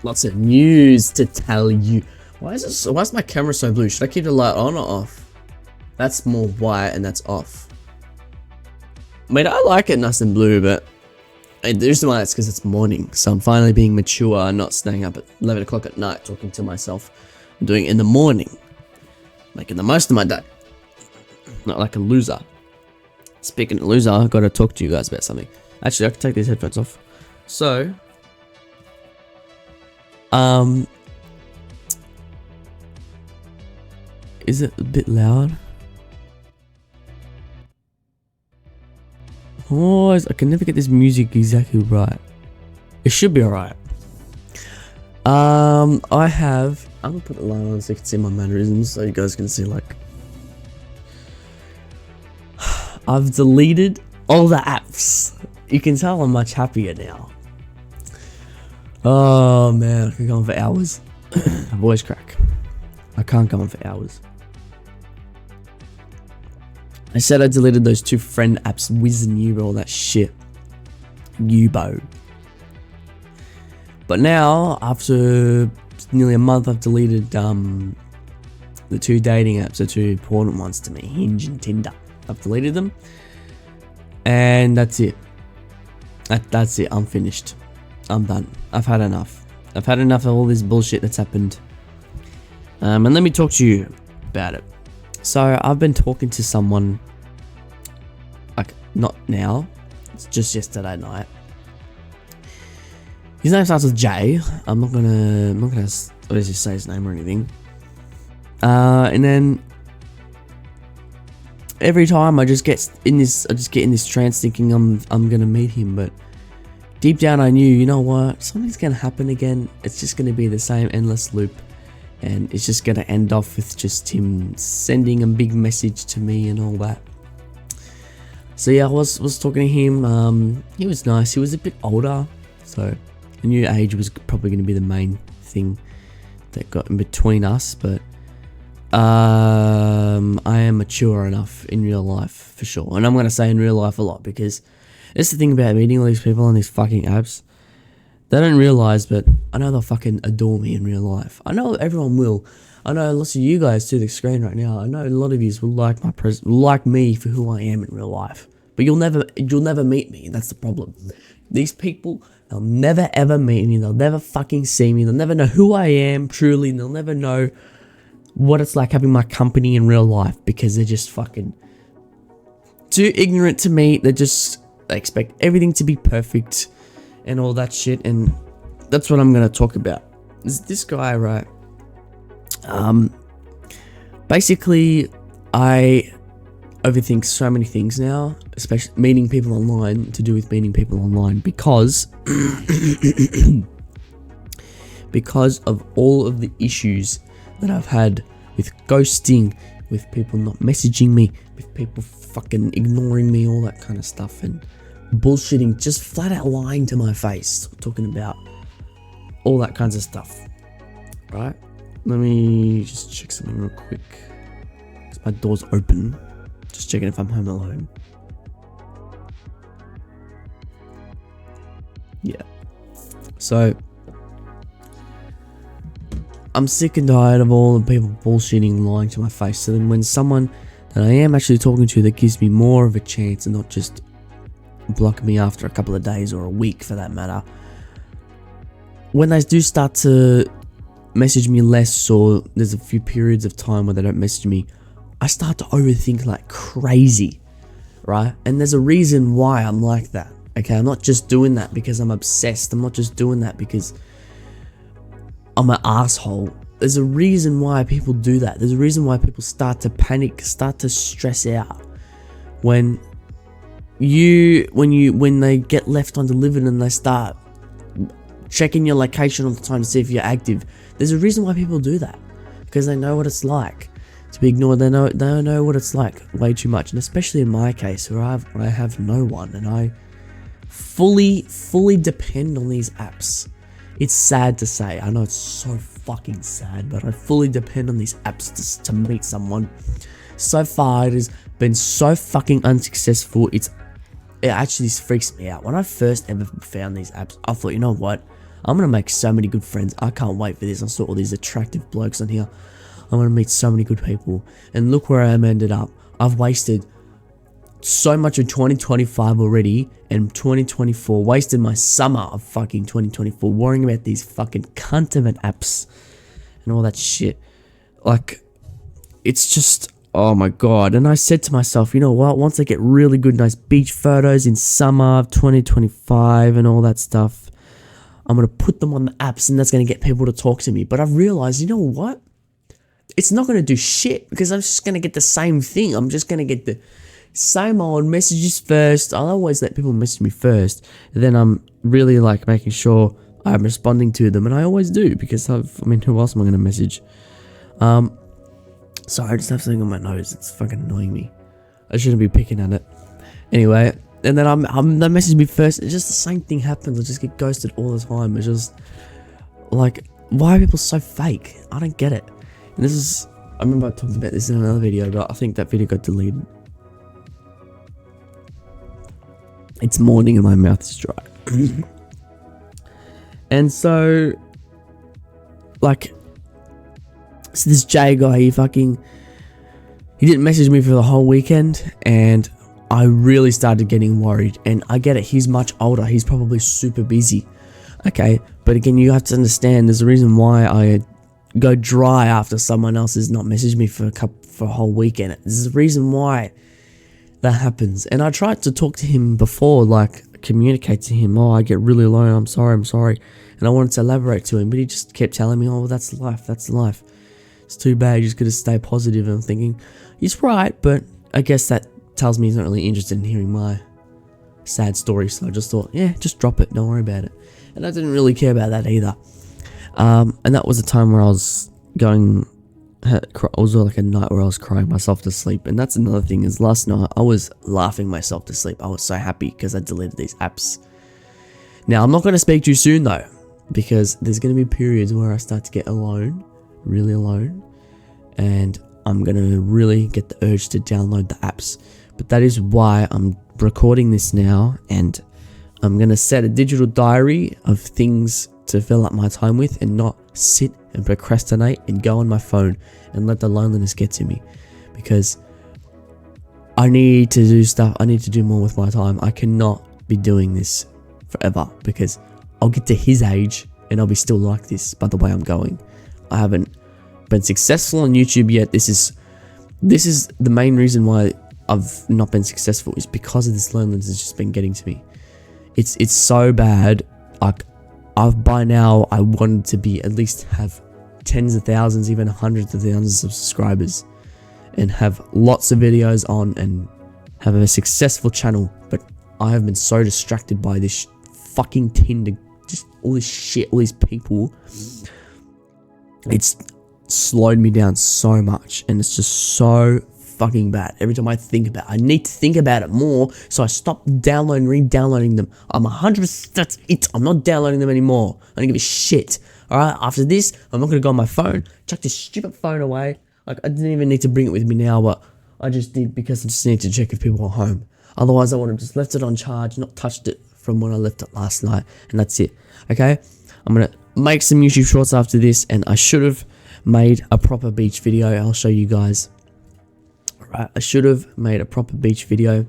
Lots of news to tell you. Why is my camera so blue? Should I keep the light on or off? That's more white and that's off. I mean, I like it nice and blue, but the reason why it's because it's morning. So I'm finally being mature and not staying up at 11 o'clock at night talking to myself. I'm doing it in the morning. Making the most of my day. Not like a loser. Speaking of loser, I've got to talk to you guys about something. Actually, I can take these headphones off. So, is it a bit loud? Oh, I can never get this music exactly right. It should be alright. I'm gonna put the light on so you can see my mannerisms, so you guys can see, like, I've deleted all the apps. You can tell I'm much happier now. Oh man, I could go on for hours. Voice crack. I can't go on for hours. I said I deleted those 2 friend apps, Wiz and Ubo, all that shit. Ubo. But now, after nearly a month, I've deleted the 2 dating apps, the 2 important ones to me, Hinge and Tinder. I've deleted them. And that's it. That's it. I'm finished. I'm done. I've had enough. I've had enough of all this bullshit that's happened. And let me talk to you about it. So I've been talking to someone, like, not now, it's just yesterday night. His name starts with J. I'm not gonna obviously say his name or anything. And then every time I just get in this trance thinking I'm gonna meet him, but deep down I knew, you know what, something's gonna happen again. It's just gonna be the same endless loop. And it's just going to end off with just him sending a big message to me and all that. So yeah, I was talking to him. He was nice. He was a bit older. So I knew age was probably going to be the main thing that got in between us. But I am mature enough in real life for sure. And I'm going to say in real life a lot because that's the thing about meeting all these people on these fucking apps. They don't realise, but I know they'll fucking adore me in real life. I know everyone will. I know lots of you guys to the screen right now. I know a lot of you will like me for who I am in real life. But you'll never meet me. That's the problem. These people, they'll never ever meet me. They'll never fucking see me. They'll never know who I am truly. They'll never know what it's like having my company in real life because they're just fucking too ignorant to me. They expect everything to be perfect. And all that shit, and that's what I'm gonna talk about. Is this guy, right? Basically, I overthink so many things now, especially meeting people online, to do with meeting people online, because because of all of the issues that I've had with ghosting, with people not messaging me, with people fucking ignoring me, all that kind of stuff, and bullshitting, just flat out lying to my face, talking about all that kinds of stuff. Right? Let me just check something real quick. My door's open. Just checking if I'm home alone. Yeah. So I'm sick and tired of all the people bullshitting, lying to my face. So then when someone that I am actually talking to that gives me more of a chance and not just block me after a couple of days or a week for that matter, when they do start to message me less, or there's a few periods of time where they don't message me, I start to overthink like crazy, right? And there's a reason why I'm like that, okay? I'm not just doing that because I'm obsessed. I'm not just doing that because I'm an asshole. There's a reason why people do that. There's a reason why people start to panic, start to stress out when they get left undelivered and they start checking your location all the time to see if you're active. There's a reason why people do that, because they know what it's like to be ignored. They know what it's like way too much, and especially in my case where I have no one and I fully depend on these apps. It's sad to say, I know it's so fucking sad, but I fully depend on these apps to meet someone. So far it has been so fucking unsuccessful. It actually freaks me out. When I first ever found these apps, I thought, you know what, I'm gonna make so many good friends. I can't wait for this. I saw all these attractive blokes on here. I'm gonna meet so many good people. And look where I'm ended up. I've wasted so much of 2025 already, and 2024, wasted my summer of fucking 2024 worrying about these fucking cunt of an apps and all that shit. Like, it's just, oh my god. And I said to myself, you know what, once I get really good nice beach photos in summer of 2025 and all that stuff, I'm gonna put them on the apps, and that's gonna get people to talk to me. But I've realized, you know what, it's not gonna do shit, because I'm just gonna get the same thing. I'm just gonna get the same old messages first. I'll always let people message me first, and then I'm really like making sure I'm responding to them, and I always do, because I mean, who else am I going to message? Sorry, I just have something on my nose. It's fucking annoying me. I shouldn't be picking at it. Anyway, and then they message me first. It's just the same thing happens. I just get ghosted all the time. It's just like, why are people so fake? I don't get it. And this is, I remember I talked about this in another video, but I think that video got deleted. It's morning and my mouth is dry. And so, like, so this Jay guy, he didn't message me for the whole weekend, and I really started getting worried. And I get it, he's much older, he's probably super busy. Okay, but again, you have to understand, there's a reason why I go dry after someone else has not messaged me for a whole weekend. There's a reason why that happens. And I tried to talk to him before, like communicate to him, oh, I get really low, I'm sorry, and I wanted to elaborate to him, but he just kept telling me, oh, that's life, it's too bad, you just gotta stay positive. And I'm thinking, he's right, but I guess that tells me he's not really interested in hearing my sad story. So I just thought, yeah, just drop it, don't worry about it. And I didn't really care about that either. And that was a time where I was like a night where I was crying myself to sleep. And that's another thing, is last night I was laughing myself to sleep. I was so happy because I deleted these apps. Now, I'm not going to speak too soon though, because there's going to be periods where I start to get alone, really alone, and I'm going to really get the urge to download the apps. But that is why I'm recording this now, and I'm going to set a digital diary of things to fill up my time with, and not sit and procrastinate and go on my phone and let the loneliness get to me, because I need to do stuff. I need to do more with my time. I cannot be doing this forever, because I'll get to his age and I'll be still like this by the way I'm going. I haven't been successful on YouTube yet. This is the main reason why I've not been successful, is because of this loneliness has just been getting to me. It's so bad. Like, by now I wanted to be at least have tens of thousands, even hundreds of thousands of subscribers, and have lots of videos on and have a successful channel. But I have been so distracted by this fucking Tinder, just all this shit, all these people. It's slowed me down so much, and it's just so fucking bad. Every time I think about it, I need to think about it more, so I stop downloading, re-downloading them. I'm 100%, that's it. I'm not downloading them anymore. I don't give a shit. Alright, after this, I'm not gonna go on my phone, chuck this stupid phone away. Like, I didn't even need to bring it with me now, but I just did, because I just need to check if people are home. Otherwise, I would have just left it on charge, not touched it from when I left it last night, and that's it. Okay, I'm gonna make some YouTube shorts after this, and I should have made a proper beach video. I'll show you guys. Alright, I should have made a proper beach video,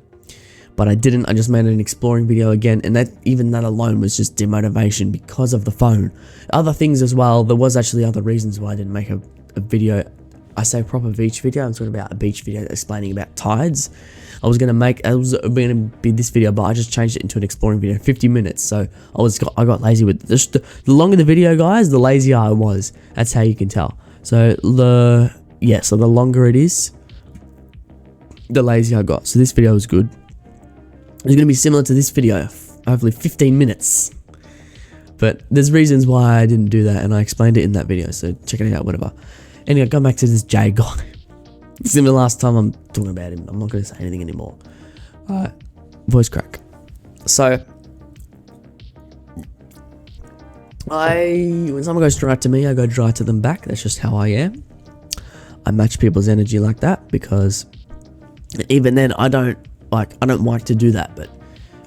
but I didn't. I just made an exploring video again, and even that alone was just demotivation because of the phone. Other things as well. There was actually other reasons why I didn't make a video. I say proper beach video, I'm talking about a beach video explaining about tides. It was gonna be this video, but I just changed it into an exploring video, 50 minutes. So I got lazy with it. Just the longer the video, guys, the lazier I was. That's how you can tell. So the longer it is, the lazier I got. So this video was good. It's gonna be similar to this video, hopefully 15 minutes. But there's reasons why I didn't do that, and I explained it in that video, so check it out, whatever. Anyway, going back to this Jay guy. This is the last time I'm talking about him. I'm not going to say anything anymore. Alright, voice crack. So, when someone goes dry to me, I go dry to them back. That's just how I am. I match people's energy like that, because even then, I don't like to do that, but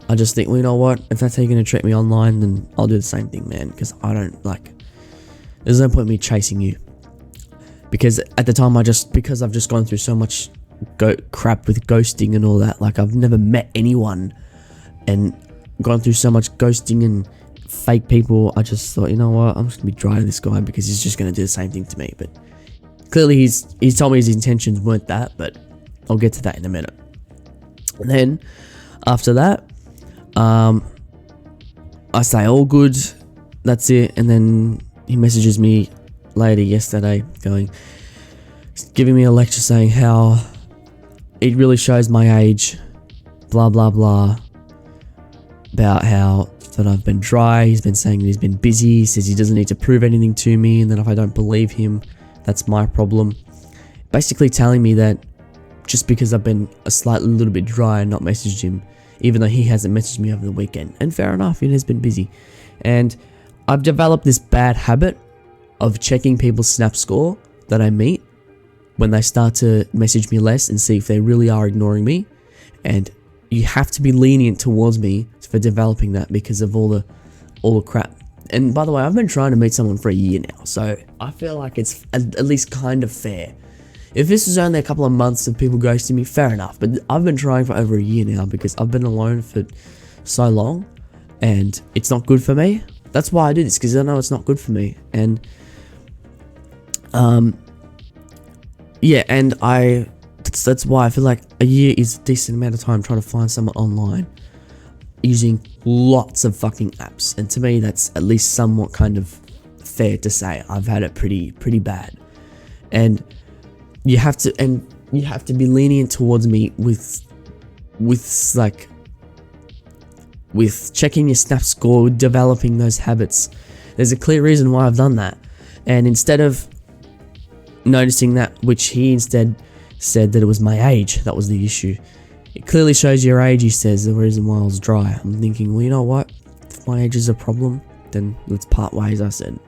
I just think, well, you know what? If that's how you're gonna treat me online, then I'll do the same thing, man. Because I don't like. There's no point in me chasing you. Because at the time, because I've just gone through so much crap with ghosting and all that. Like, I've never met anyone and gone through so much ghosting and fake people. I just thought, you know what? I'm just gonna be dry to this guy because he's just gonna do the same thing to me. But clearly, he's told me his intentions weren't that. But I'll get to that in a minute. And then after that, I say all good. That's it. And then he messages me later yesterday, giving me a lecture saying how it really shows my age, blah blah blah, about how that I've been dry. He's been saying that he's been busy. He says he doesn't need to prove anything to me, and that if I don't believe him, that's my problem. Basically telling me that just because I've been a little bit dry and not messaged him, even though he hasn't messaged me over the weekend. And fair enough, he has been busy. And I've developed this bad habit of checking people's snap score that I meet when they start to message me less and see if they really are ignoring me. And you have to be lenient towards me for developing that because of all the crap. And by the way, I've been trying to meet someone for a year now, so I feel like it's at least kind of fair. If this is only a couple of months of people ghosting me, fair enough. But I've been trying for over a year now because I've been alone for so long and it's not good for me. That's why I do this, because I know it's not good for me. And yeah, and that's why I feel like a year is a decent amount of time trying to find someone online using lots of fucking apps. And to me, that's at least somewhat kind of fair to say. I've had it pretty bad. And you have to be lenient towards me with checking your snap score, developing those habits. There's a clear reason why I've done that. And instead of noticing that, which he instead said that it was my age that was the issue. It clearly shows your age, he says, the reason why I was dry. I'm thinking, well, you know what? If my age is a problem, then let's part ways, I said.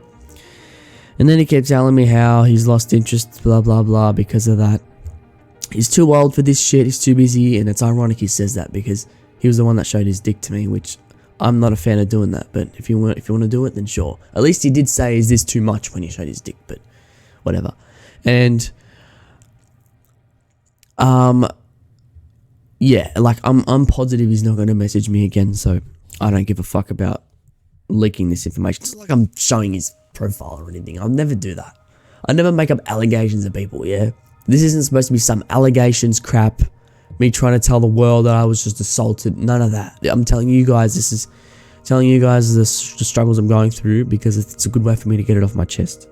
And then he kept telling me how he's lost interest, blah, blah, blah, because of that. He's too old for this shit, he's too busy, and it's ironic he says that because he was the one that showed his dick to me, which I'm not a fan of doing that, but if you want to do it, then sure. At least he did say, is this too much, when he showed his dick, but whatever. And yeah, like I'm positive he's not going to message me again, so I don't give a fuck about leaking this information. It's not like I'm showing his profile or anything. I'll never do that. I never make up allegations of people, yeah? This isn't supposed to be some allegations crap, me trying to tell the world that I was just assaulted. None of that. I'm telling you guys, the struggles I'm going through because it's a good way for me to get it off my chest.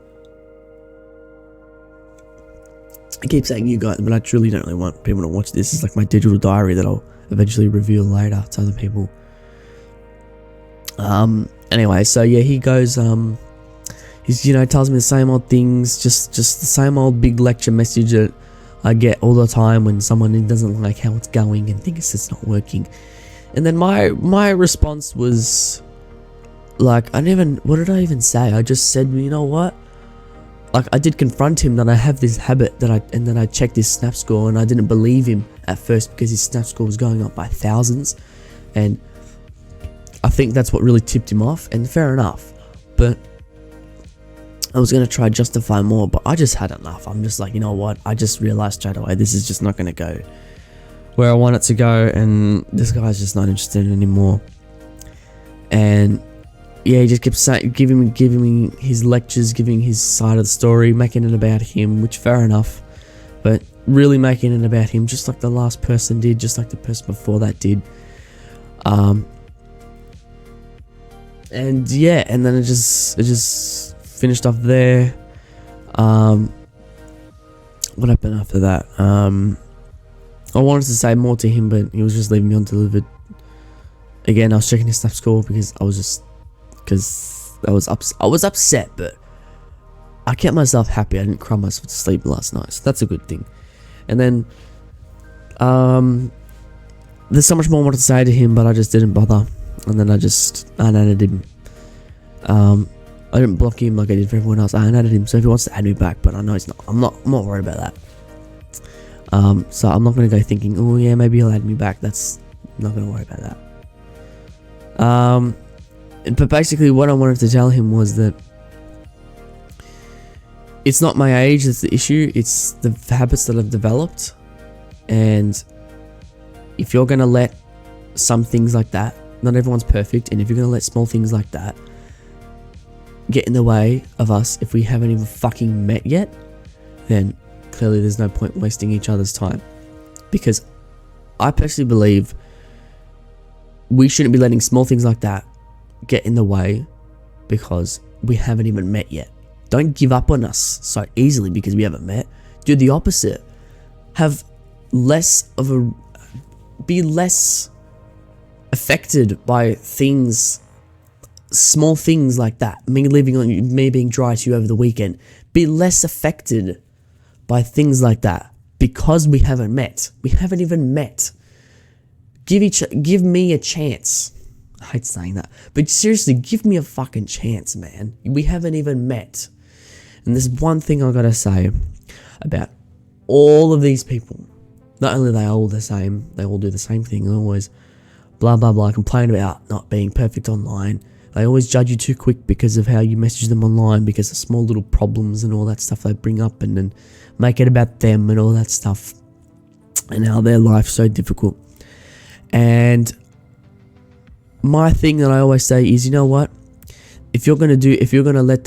I keep saying you guys, but I truly don't really want people to watch this. It's like my digital diary that I'll eventually reveal later to other people. Anyway, so yeah, he goes, he's, tells me the same old things, just the same old big lecture message that I get all the time when someone doesn't like how it's going and thinks it's not working. And then my response was, like, what did I even say? I just said, you know what? Like, I did confront him that I have this habit and then I checked his snap score, and I didn't believe him at first because his snap score was going up by thousands, and I think that's what really tipped him off, and fair enough. But I was going to try to justify more, but I just had enough. I'm just like, you know what? I just realized straight away this is just not going to go where I want it to go, and this guy's just not interested anymore. And yeah, he just kept saying, giving me his lectures, giving his side of the story, making it about him, which fair enough, but really making it about him, just like the last person did, just like the person before that did. And yeah, and then it just finished off there. What happened after that? I wanted to say more to him, but he was just leaving me undelivered. Again, I was checking his snap score because I was upset, but I kept myself happy. I didn't cry myself to sleep last night, so that's a good thing. And then there's so much more I wanted to say to him, but I just didn't bother. And then I unadded him. I didn't block him like I did for everyone else. I unadded him, so if he wants to add me back, but I know it's not. I'm not worried about that. So I'm not gonna go thinking, oh yeah, maybe he'll add me back. I'm not gonna worry about that. But basically what I wanted to tell him was that it's not my age that's the issue, it's the habits that I've developed. And if you're going to let some things like that, not everyone's perfect, and if you're going to let small things like that get in the way of us if we haven't even fucking met yet, then clearly there's no point wasting each other's time. Because I personally believe we shouldn't be letting small things like that get in the way because we haven't even met yet. Don't give up on us so easily because we haven't met. Do the opposite. Be less affected by things, small things like that. Me being dry to you over the weekend. Be less affected by things like that because we haven't met. We haven't even met. Give me a chance. I hate saying that, but seriously, give me a fucking chance, man. We haven't even met. And there's one thing I gotta say about all of these people. Not only are they all the same, they all do the same thing. They always blah blah blah, complain about not being perfect online. They always judge you too quick because of how you message them online, because of small little problems and all that stuff they bring up, and then make it about them and all that stuff, and how their life's so difficult. And my thing that I always say is, you know what? If you're gonna let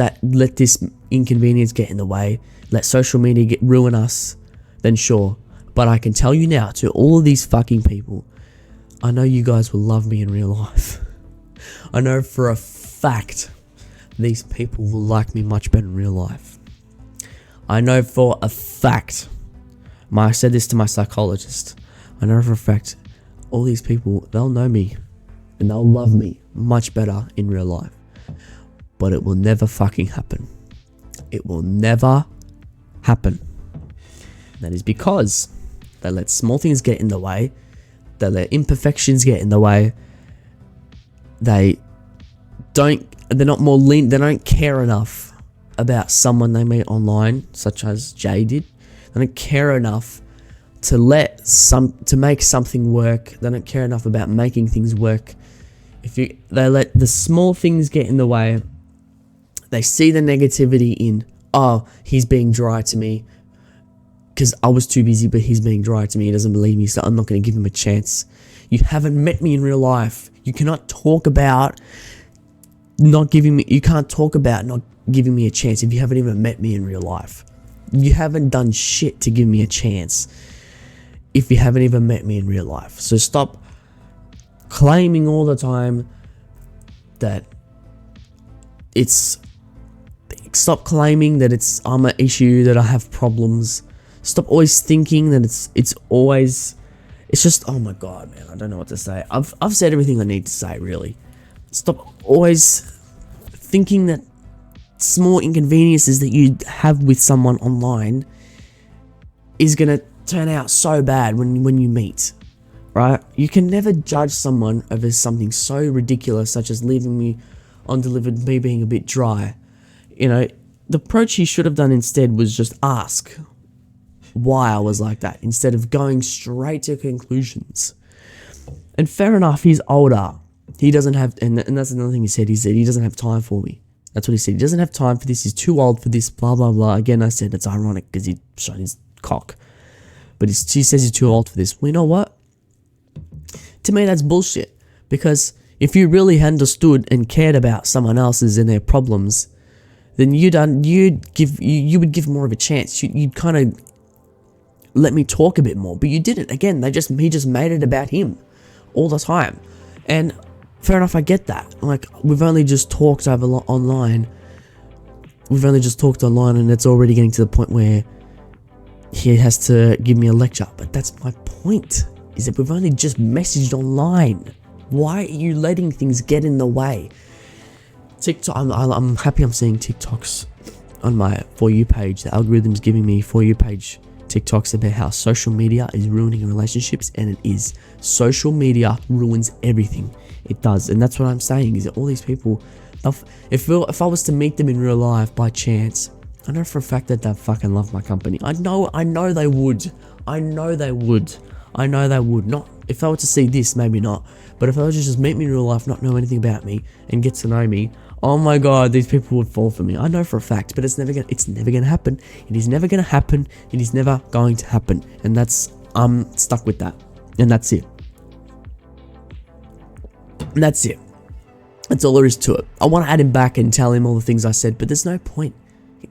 this inconvenience get in the way, let social media ruin us, then sure. But I can tell you now, to all of these fucking people, I know you guys will love me in real life. I know for a fact these people will like me much better in real life. I know for a fact. I said this to my psychologist. I know for a fact all these people, they'll know me and they'll love me much better in real life. But it will never fucking happen. It will never happen. That is because they let small things get in the way. They let imperfections get in the way. They don't care enough about someone they meet online, such as Jay did. They don't care enough to make something work. They don't care enough about making things work. They let the small things get in the way, they see the negativity in, oh, he's being dry to me because I was too busy, but he's being dry to me. He doesn't believe me, so I'm not going to give him a chance. You haven't met me in real life. You cannot talk about not giving me a chance if you haven't even met me in real life. You haven't done shit to give me a chance if you haven't even met me in real life. So stop claiming all the time that I'm an issue, that I have problems. Stop always thinking that it's just, oh my god, man, I don't know what to say. I've said everything I need to say, really. Stop always thinking that small inconveniences that you have with someone online is gonna turn out so bad when you meet, right? You can never judge someone over something so ridiculous, such as leaving me undelivered, me being a bit dry. You know, the approach he should have done instead was just ask why I was like that, instead of going straight to conclusions. And fair enough, he's older. He doesn't have, and that's another thing he said he doesn't have time for me. That's what he said. He doesn't have time for this. He's too old for this, blah, blah, blah. Again, I said it's ironic because he showed his cock. But he says he's too old for this. Well, you know what? To me, that's bullshit. Because if you really understood and cared about someone else's and their problems, then you would give more of a chance. You'd kind of let me talk a bit more. But you didn't. Again, he just made it about him all the time. And fair enough, I get that. Like, we've only just talked online. And it's already getting to the point where he has to give me a lecture. But that's my point, is that we've only just messaged online. Why are you letting things get in the way? TikTok, I'm happy I'm seeing TikToks on my For You page. The algorithm's giving me For You page TikToks about how social media is ruining relationships, and it is. Social media ruins everything. It does, and that's what I'm saying, is that all these people, if I was to meet them in real life by chance, I know for a fact that they fucking love my company. I know they would. Not if I were to see this, maybe not, But if they were to just meet me in real life, not know anything about me, and get to know me, oh my god, these people would fall for me. I know for a fact, but it's never gonna happen. It is never gonna happen. It is never going to happen. And I'm stuck with that. And that's it. And that's it. That's all there is to it. I want to add him back and tell him all the things I said, but there's no point.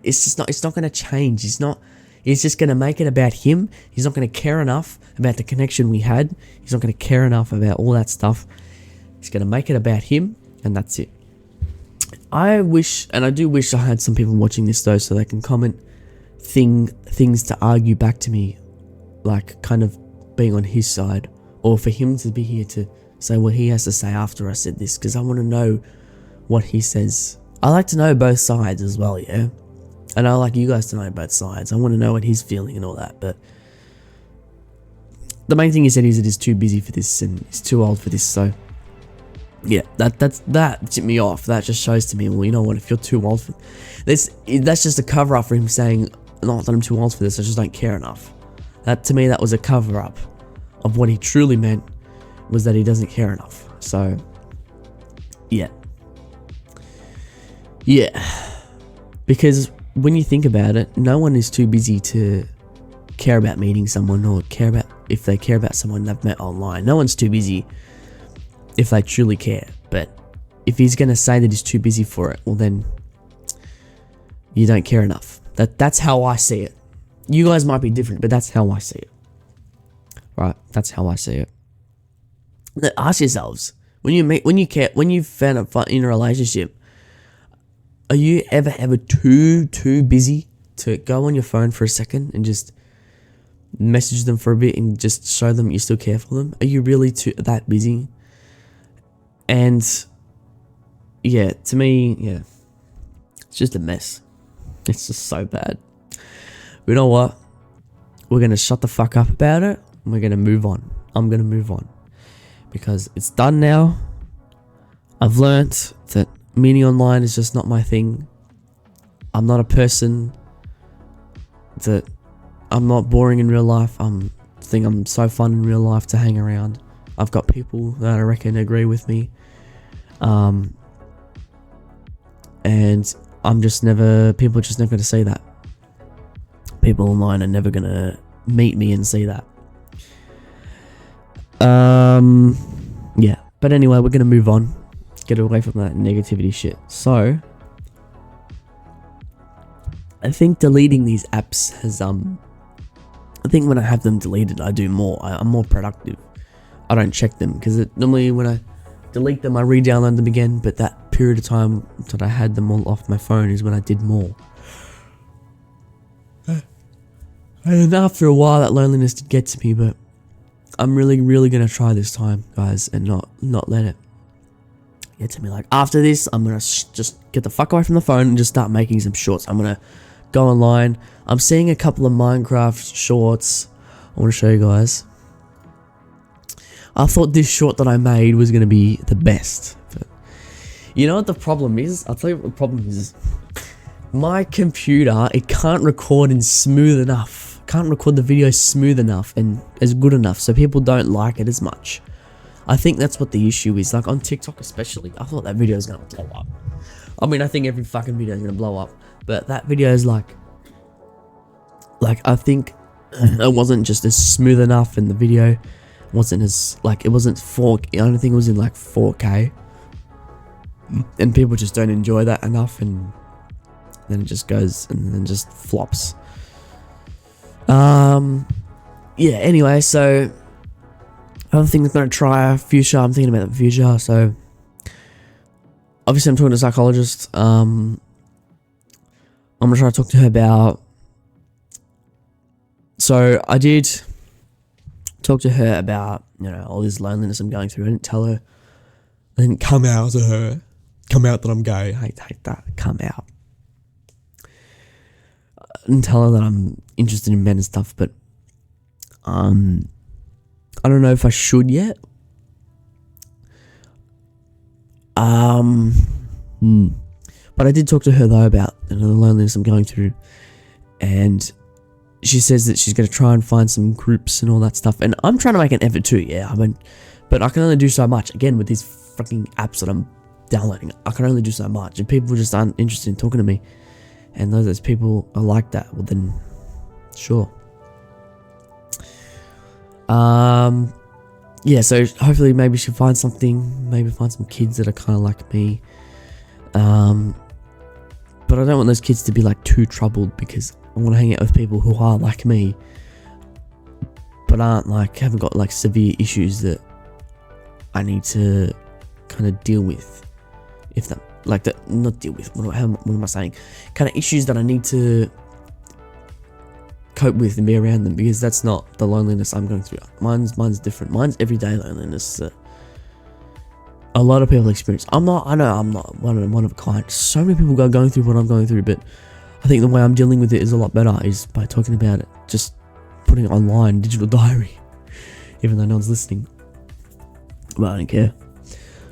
It's not going to change. He's just going to make it about him. He's not going to care enough about the connection we had. He's not going to care enough about all that stuff. He's going to make it about him, and that's it. I wish, and I do wish I had some people watching this though, so they can comment things to argue back to me, like kind of being on his side, or for him to be here to say what he has to say after I said this, because I want to know what he says. I like to know both sides as well, yeah? And I like you guys to know both sides. I want to know what he's feeling and all that, but the main thing he said is that he's too busy for this and he's too old for this, so yeah, that tipped me off. That just shows to me, well, you know what, if you're too old for this, that's just a cover up for him saying, not that I'm too old for this, I just don't care enough. That, to me, that was a cover up of what he truly meant, was that he doesn't care enough. So yeah, because when you think about it, no one is too busy to care about meeting someone, or care about, if they care about someone they've met online. No one's too busy if they truly care. But if he's going to say that he's too busy for it, well then you don't care enough. That's how I see it. You guys might be different, but that's how I see it. Right? That's how I see it. Ask yourselves, when you've found in a relationship, are you ever too busy to go on your phone for a second and just message them for a bit and just show them you still care for them? Are you really that busy? And yeah, to me, yeah, it's just a mess. It's just so bad. But you know what? We're going to shut the fuck up about it, and we're going to move on. I'm going to move on, because it's done now. I've learnt that meeting online is just not my thing. I'm not a person that, I'm not boring in real life. I'm so fun in real life to hang around. I've got people that I reckon agree with me. And people are just never going to see that. People online are never going to meet me and see that. Yeah. But anyway, we're going to move on. Get away from that negativity shit. So, I think deleting these apps has, I think when I have them deleted, I do more. I'm more productive. I don't check them, because normally when I delete them, I re-download them again, but that period of time that I had them all off my phone is when I did more. And after a while, that loneliness did get to me, but I'm really going to try this time, guys, and not let it get to me. Like, after this, I'm going to just get the fuck away from the phone and just start making some shorts. I'm going to go online. I'm seeing a couple of Minecraft shorts I want to show you guys. I thought this short that I made was going to be the best. But you know what the problem is? I'll tell you what the problem is. My computer, it can't record in smooth enough. Can't record the video smooth enough and as good enough, so people don't like it as much. I think that's what the issue is. Like on TikTok especially, I thought that video was going to blow up. I mean, I think every fucking video is going to blow up. But that video is like I think it wasn't just as smooth enough, and the video wasn't as, like, it wasn't 4K. I don't think it was in like 4K. And people just don't enjoy that enough, and then it just goes and then just flops. Yeah, anyway, so other thing I'm going to try future, I'm thinking about the future, so obviously I'm talking to a psychologist. I'm going to try to talk to her about, so I did talk to her about, you know, all this loneliness I'm going through. I didn't tell her, I didn't come out to her, come out that I'm gay, I hate that, come out. I didn't tell her that I'm interested in men and stuff, but I don't know if I should yet. But I did talk to her though about, you know, the loneliness I'm going through, and she says that she's going to try and find some groups and all that stuff. And I'm trying to make an effort too, yeah. I mean, but I can only do so much. Again, with these fucking apps that I'm downloading, I can only do so much. If people just aren't interested in talking to me, and those people are like that, well then, sure. Yeah, so hopefully maybe she'll find something, maybe find some kids that are kind of like me. But I don't want those kids to be like too troubled, because I want to hang out with people who are like me, but haven't got like severe issues that I need to kind of deal with. If that, like that, not deal with, what am I saying? Kind of issues that I need to cope with and be around them, because that's not the loneliness I'm going through. Mine's different. Mine's everyday loneliness that a lot of people experience. I know I'm not one of a kind. So many people are going through what I'm going through, but I think the way I'm dealing with it is a lot better, is by talking about it, just putting it online, digital diary, even though no one's listening. But I don't care.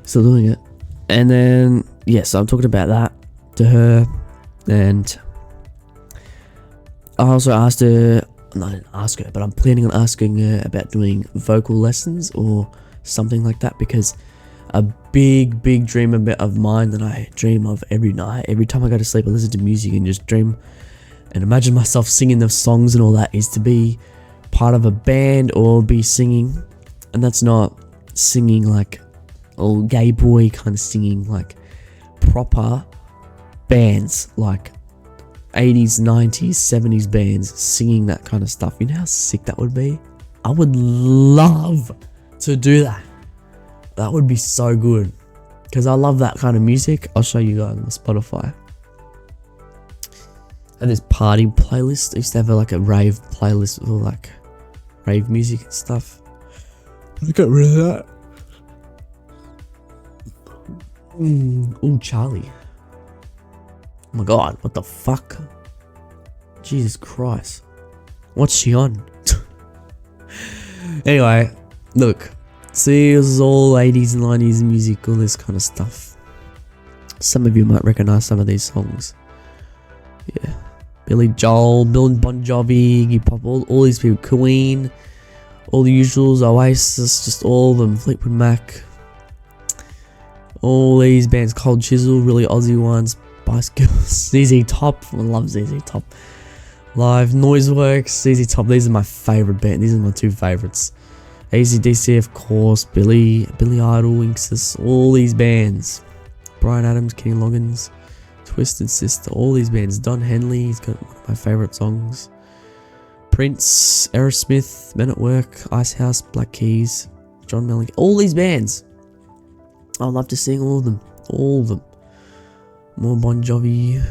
Still doing it. And then, yeah, so I'm talking about that to her, and I also asked her, no, I didn't ask her, but I'm planning on asking her about doing vocal lessons or something like that, because a big dream of mine that I dream of every night, every time I go to sleep, I listen to music and just dream and imagine myself singing the songs and all that, is to be part of a band or be singing. And that's not singing like old gay boy kind of singing, like proper bands, like 80s, 90s, 70s bands singing that kind of stuff. You know how sick that would be? I would love to do that. That would be so good, because I love that kind of music. I'll show you guys on the Spotify. And this party playlist, I used to have like a rave playlist with all like rave music and stuff. I got rid of that. Oh, Charlie. Oh my god, what the fuck? Jesus Christ. What's she on? Anyway, look. See, this is all 80s and 90s music, all this kind of stuff. Some of you might recognize some of these songs. Yeah. Billy Joel, Bill Bon Jovi, Iggy Pop, all these people. Queen, all the usuals, Oasis, just all of them. Fleetwood Mac. All these bands, Cold Chisel, really Aussie ones. Spice Girls, ZZ Top, I love ZZ Top. Live, Noiseworks, ZZ Top, these are my favourite band, these are my two favourites. AC/DC, of course, Billy Idol, Inxus, all these bands. Bryan Adams, Kenny Loggins, Twisted Sister, all these bands. Don Henley, he's got one of my favourite songs. Prince, Aerosmith, Men at Work, Icehouse, Black Keys, John Mellencamp, all these bands. I'd love to sing all of them, all of them. More Bon Jovi.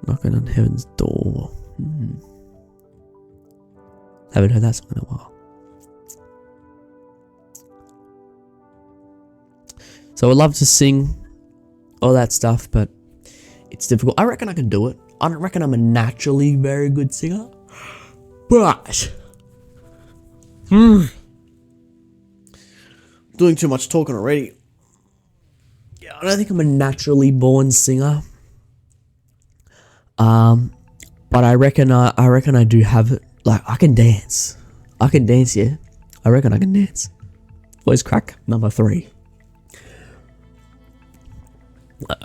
Knocking on Heaven's Door. Haven't heard that song in a while. So I'd love to sing all that stuff, but it's difficult. I reckon I can do it. I don't reckon I'm a naturally very good singer, but doing too much talking already. Yeah, I don't think I'm a naturally born singer. But I reckon I do have it. Like, I can dance. Yeah. I reckon I can dance. Voice crack, number 3.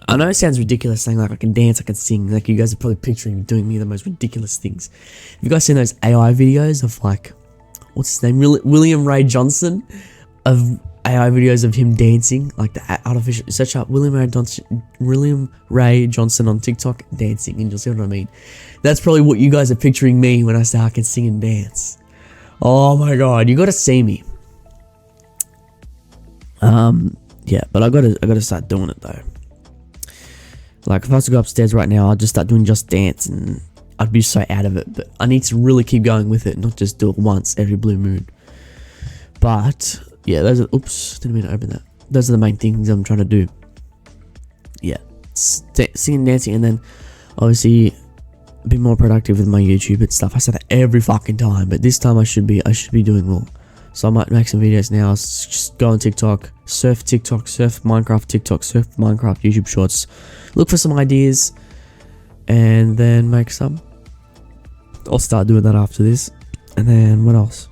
I know it sounds ridiculous saying like I can dance, I can sing. Like, you guys are probably picturing me doing the most ridiculous things. Have you guys seen those AI videos of like, what's his name? William Ray Johnson, of AI videos of him dancing, like the artificial. Search up William Ray Johnson on TikTok dancing, and you'll see what I mean. That's probably what you guys are picturing me when I say I can sing and dance. Oh my god, you gotta see me. Yeah, but I gotta start doing it though. Like, if I was to go upstairs right now, I'd just start doing Just Dance, and I'd be so out of it. But I need to really keep going with it, not just do it once every blue moon. But yeah, those are, oops, didn't mean to open that. Those are the main things I'm trying to do. Yeah, singing, dancing, and then obviously be more productive with my YouTube and stuff. I say that every fucking time, but this time I should be doing more. So I might make some videos now. Just go on TikTok, surf Minecraft TikTok, surf Minecraft YouTube Shorts. Look for some ideas, and then make some. I'll start doing that after this. And then what else?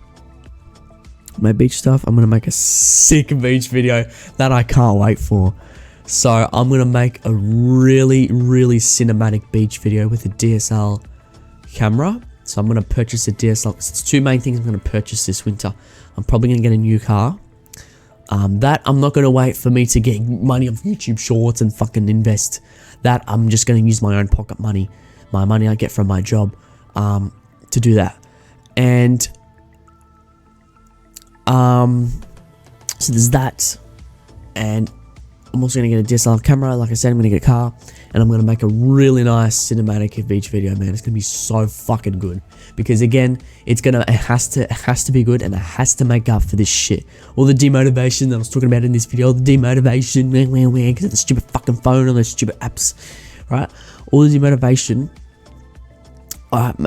My beach stuff. I'm gonna make a sick beach video that I can't wait for. So I'm gonna make a really cinematic beach video with a DSL camera. So I'm gonna purchase a DSL. It's two main things I'm gonna purchase this winter. I'm probably gonna get a new car. That I'm not gonna wait for me to get money off YouTube Shorts and fucking invest. That I'm just gonna use my own pocket money, my money I get from my job, to do that. And so there's that, and I'm also gonna get a DSLR camera. Like I said, I'm gonna get a car, and I'm gonna make a really nice cinematic beach video, man. It's gonna be so fucking good, because again, it has to be good, and it has to make up for this shit. All the demotivation that I was talking about in this video, the demotivation, because of the stupid fucking phone and those stupid apps, right? All the demotivation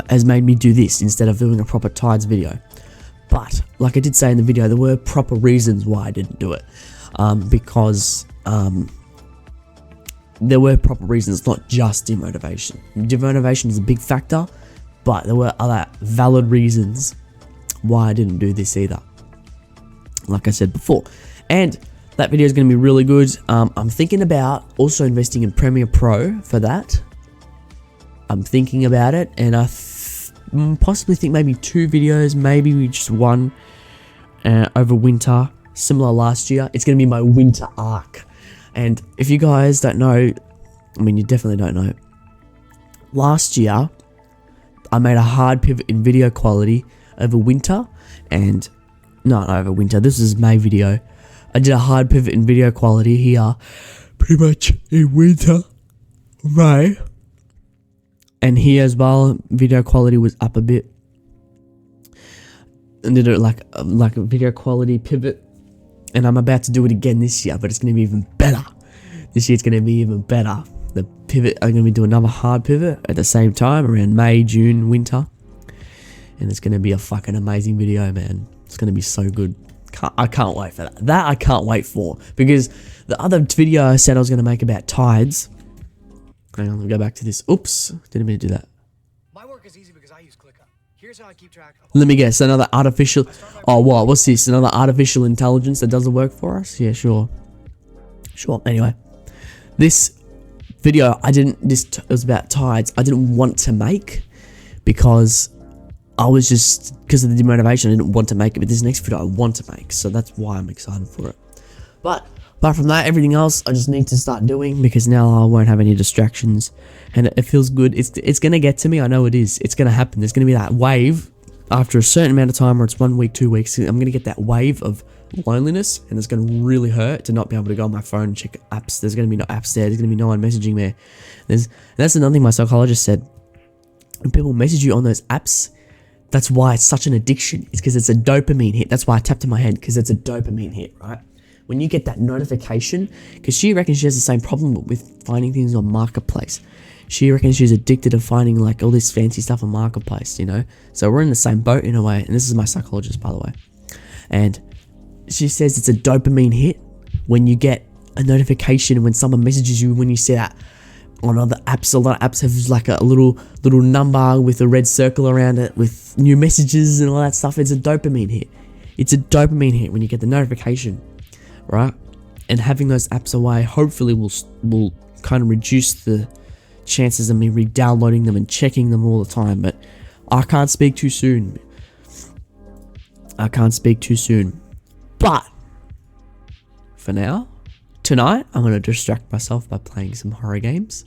has made me do this instead of doing a proper Tides video. But like I did say in the video, there were proper reasons why I didn't do it, because there were proper reasons, not just demotivation. Demotivation is a big factor, but there were other valid reasons why I didn't do this either, like I said before. And that video is going to be really good. I'm thinking about also investing in Premiere Pro for that. I'm thinking about it, and I possibly think maybe 2 videos, maybe just one over winter, similar last year. It's going to be my winter arc. And if you guys don't know, I mean, you definitely don't know, last year I made a hard pivot in video quality over winter, and not over winter, this is May video. I did a hard pivot in video quality here pretty much in winter, May. And here as well, video quality was up a bit. And did it like a video quality pivot. And I'm about to do it again this year, but it's going to be even better. This year it's going to be even better. The pivot, I'm going to be doing another hard pivot at the same time, around May, June, winter. And it's going to be a fucking amazing video, man. It's going to be so good. I can't wait for that. That I can't wait for. Because the other video I said I was going to make about Tides. Hang on, let me go back to this. Oops, didn't mean to do that. My work is easy because I use ClickUp. Here's how I keep track of. Let me guess, another artificial. Oh, what? What's this? Another artificial intelligence that does the work for us? Yeah, sure. Sure. Anyway, this video it was about Tides. I didn't want to make because because of the demotivation, I didn't want to make it. But this next video I want to make, so that's why I'm excited for it. But apart from that, everything else I just need to start doing, because now I won't have any distractions, and it feels good. It's gonna get to me. I know it is. It's gonna happen. There's gonna be that wave after a certain amount of time, or it's 1 week, 2 weeks. I'm gonna get that wave of loneliness, and it's gonna really hurt to not be able to go on my phone and check apps. There's gonna be no apps there. There's gonna be no one messaging me. That's another thing my psychologist said. When people message you on those apps, that's why it's such an addiction. It's because it's a dopamine hit. That's why I tapped in my head, because it's a dopamine hit, right? When you get that notification, because she reckons she has the same problem with finding things on Marketplace. She reckons she's addicted to finding like all this fancy stuff on Marketplace, you know? So we're in the same boat in a way, and this is my psychologist, by the way. And she says it's a dopamine hit when you get a notification when someone messages you, when you see that on other apps. A lot of apps have like a little number with a red circle around it with new messages and all that stuff. It's a dopamine hit. It's a dopamine hit when you get the notification, right? And having those apps away hopefully will kind of reduce the chances of me re-downloading them and checking them all the time. But I can't speak too soon. But for now, tonight I'm going to distract myself by playing some horror games.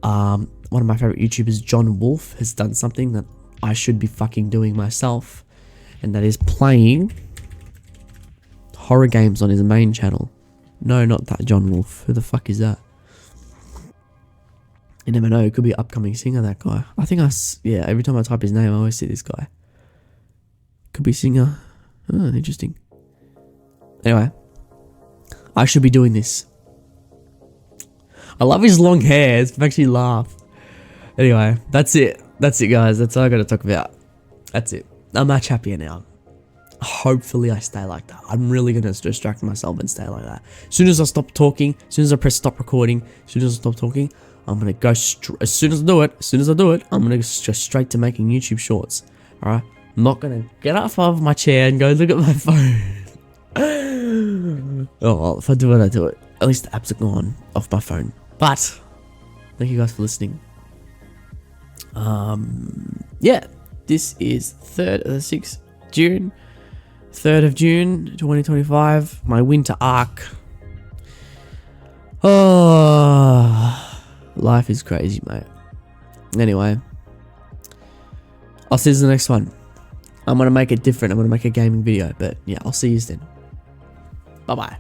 One of my favorite YouTubers, John Wolf, has done something that I should be fucking doing myself, and that is playing horror games on his main channel. No, not that John Wolf. Who the fuck is that? You never know. It could be an upcoming singer, that guy. I think yeah, every time I type his name, I always see this guy. Could be singer. Oh, interesting. Anyway, I should be doing this. I love his long hair. It makes me laugh. Anyway, that's it. That's it, guys. That's all I got to talk about. That's it. I'm much happier now. Hopefully I stay like that. I'm really gonna distract myself and stay like that. As soon as I stop talking, as soon as I press stop recording, as soon as I stop talking, I'm gonna go as soon as I do it, I'm gonna go straight to making YouTube shorts. Alright? I'm not gonna get up off my chair and go look at my phone. Oh well, if I do it, I do it. At least the apps are gone off my phone. But thank you guys for listening. Yeah, this is 3rd of the 6th June. 3rd of June 2025, my winter arc. Oh, life is crazy, mate. Anyway, I'll see you in the next one. I'm gonna make it different. I'm gonna make a gaming video, but yeah, I'll see you then. Bye bye.